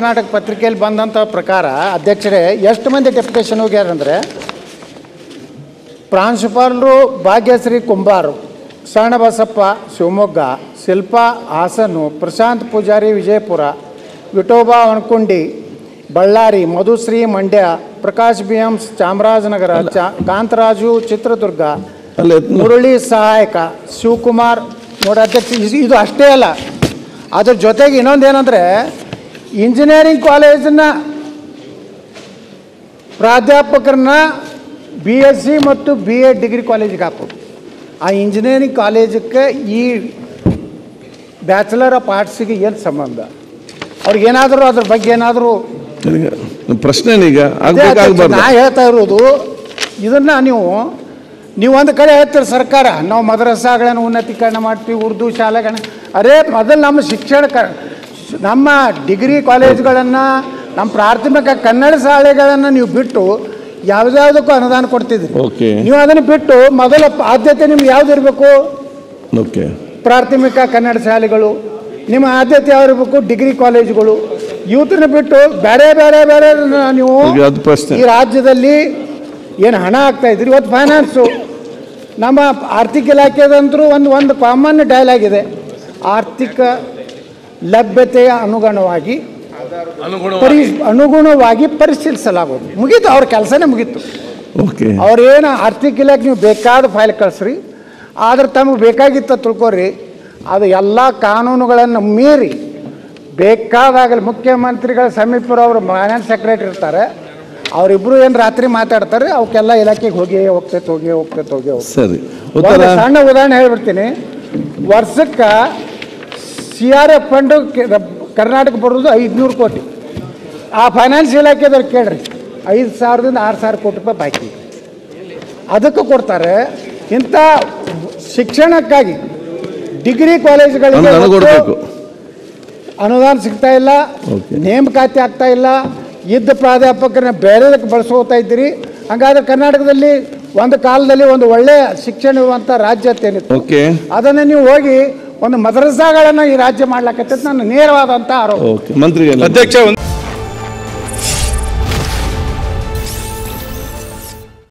ಕರ್ನಾಟಕ ಪತ್ರಿಕೆಯಲ್ಲಿ ಬಂದಂಥ ಪ್ರಕಾರ ಅಧ್ಯಕ್ಷರೇ ಎಷ್ಟು ಮಂದಿ ಡೆಪ್ಯುಟೇಷನ್ ಹೋಗ್ಯಾರಂದರೆ ಪ್ರಾಂಶುಪಾಲರು ಭಾಗ್ಯಶ್ರೀ ಕುಂಬಾರು, ಶರಣಬಸಪ್ಪ ಶಿವಮೊಗ್ಗ, ಶಿಲ್ಪಾ ಹಾಸನು, ಪ್ರಶಾಂತ್ ಪೂಜಾರಿ ವಿಜಯಪುರ, ವಿಠೋಬಾ ವನಕುಂಡಿ ಬಳ್ಳಾರಿ, ಮಧುಶ್ರೀ ಮಂಡ್ಯ, ಪ್ರಕಾಶ್ BM ಚಾಮರಾಜನಗರ, ಕಾಂತರಾಜು ಚಿತ್ರದುರ್ಗ, ಮುರಳಿ ಸಹಾಯಕ, ಶಿವಕುಮಾರ್. ನೋಡಿ ಅಧ್ಯಕ್ಷ, ಇದು ಅಷ್ಟೇ ಅಲ್ಲ, ಅದ್ರ ಜೊತೆಗೆ ಇನ್ನೊಂದೇನೆಂದರೆ ಇಂಜಿನಿಯರಿಂಗ್ ಕಾಲೇಜಿನ ಪ್ರಾಧ್ಯಾಪಕರನ್ನ BSc ಮತ್ತು BA ಡಿಗ್ರಿ ಕಾಲೇಜಿಗೆ ಹಾಕೋದು. ಆ ಇಂಜಿನಿಯರಿಂಗ್ ಕಾಲೇಜಕ್ಕೆ ಈ ಬ್ಯಾಚುಲರ್ ಆಫ್ ಆರ್ಟ್ಸಿಗೆ ಏನು ಸಂಬಂಧ? ಅವ್ರಿಗೇನಾದರೂ ಅದ್ರ ಬಗ್ಗೆ ಏನಾದರೂ ಪ್ರಶ್ನೆ ನಾ ಹೇಳ್ತಾ ಇರೋದು ಇದನ್ನು ನೀವು ಒಂದು ಕಡೆ ಹೇಳ್ತೀರಿ ಸರ್ಕಾರ ನಾವು ಮದ್ರಸಾಗಳನ್ನು ಉನ್ನತೀಕರಣ ಮಾಡ್ತೀವಿ, ಉರ್ದು ಶಾಲೆಗಳನ್ನ. ಅರೇ ಮೊದಲು ನಮ್ಮ ನಮ್ಮ ಡಿಗ್ರಿ ಕಾಲೇಜ್ಗಳನ್ನು, ನಮ್ಮ ಪ್ರಾಥಮಿಕ ಕನ್ನಡ ಶಾಲೆಗಳನ್ನು ನೀವು ಬಿಟ್ಟು ಯಾವುದ್ಯಾವುದಕ್ಕೂ ಅನುದಾನ ಕೊಡ್ತಿದ್ರಿ. ನೀವು ಅದನ್ನು ಬಿಟ್ಟು ಮೊದಲ ಆದ್ಯತೆ ನಿಮ್ಗೆ ಯಾವ್ದು ಇರಬೇಕು? ಪ್ರಾಥಮಿಕ ಕನ್ನಡ ಶಾಲೆಗಳು. ನಿಮ್ಮ ಆದ್ಯತೆ ಯಾವ್ದು ಇರಬೇಕು? ಡಿಗ್ರಿ ಕಾಲೇಜುಗಳು. ಯೂತ್ನ ಬಿಟ್ಟು ಬೇರೆ ಬೇರೆ ಬೇರೆ ನೀವು ಈ ರಾಜ್ಯದಲ್ಲಿ ಏನು ಹಣ ಆಗ್ತಾ ಇದ್ರಿ. ಇವತ್ತು ಫೈನಾನ್ಸು ನಮ್ಮ ಆರ್ಥಿಕ ಇಲಾಖೆದಂತರೂ ಒಂದು ಕಾಮನ್ ಡೈಲಾಗ್ ಇದೆ, ಆರ್ಥಿಕ ಲಭ್ಯತೆಯ ಅನುಗುಣವಾಗಿ ಪರಿಶೀಲಿಸಲಾಗೋದು. ಮುಗೀತು, ಅವ್ರ ಕೆಲಸನೇ ಮುಗೀತು. ಅವ್ರೇನು ಆರ್ಥಿಕ ಇಲಾಖೆ ನೀವು ಬೇಕಾದ ಫೈಲ್ ಕಳಿಸ್ರಿ, ಆದ್ರೆ ತಮಗೆ ಬೇಕಾಗಿತ್ತ ತಿಳ್ಕೊರಿ, ಅದು ಎಲ್ಲ ಕಾನೂನುಗಳನ್ನು ಮೀರಿ ಬೇಕಾದಾಗಲಿ ಮುಖ್ಯಮಂತ್ರಿಗಳ ಸಮೀಪರವರು ಫೈನಾನ್ಸ್ ಸೆಕ್ರೆಟರಿ ಇರ್ತಾರೆ, ಅವರಿಬ್ಬರು ಏನು ರಾತ್ರಿ ಮಾತಾಡ್ತಾರೆ, ಅವಕ್ಕೆಲ್ಲ ಇಲಾಖೆಗೆ ಹೋಗಿ ಸರಿ. ಸಣ್ಣ ಉದಾಹರಣೆ ಹೇಳ್ಬಿಡ್ತೀನಿ. ವರ್ಷಕ್ಕೆ CRF ಫಂಡು ಕರ್ನಾಟಕ ಬರೋದು 500 ಕೋಟಿ. ಆ ಫೈನಾನ್ಸ್ ಇಲಾಖೆದವ್ರು ಕೇಳ್ರಿ, 5,000ದಿಂದ 6,000 ಕೋಟಿ ರೂಪಾಯಿ ಬಾಕಿ ಅದಕ್ಕೆ ಕೊಡ್ತಾರೆ. ಇಂಥ ಶಿಕ್ಷಣಕ್ಕಾಗಿ ಡಿಗ್ರಿ ಕಾಲೇಜುಗಳಿಗೆ ಅನುದಾನ ಸಿಗ್ತಾ ಇಲ್ಲ, ನೇಮಕಾತಿ ಆಗ್ತಾ ಇಲ್ಲ, ಇದ್ದ ಪ್ರಾಧ್ಯಾಪಕರನ್ನ ಬೇರೆದಕ್ಕೆ ಬಳಸ್ಕೋತಾ ಇದ್ದೀರಿ. ಹಾಗಾದ್ರೆ ಕರ್ನಾಟಕದಲ್ಲಿ ಒಂದು ಕಾಲದಲ್ಲಿ ಒಂದು ಒಳ್ಳೆಯ ಶಿಕ್ಷಣ ಇರುವಂಥ ರಾಜ್ಯ ಅಂತೇನಿತ್ತು, ಅದನ್ನು ನೀವು ಹೋಗಿ ಒಂದು ಮದ್ರಸಾಗಳನ್ನು ಈ ರಾಜ್ಯ ಮಾಡ್ಲಾಕತ್ತೈತೆ ನನ್ನ ನೇರವಾದಂಥ ಆರೋಪ. ಮಂತ್ರಿಗಳು. ಅಧ್ಯಕ್ಷ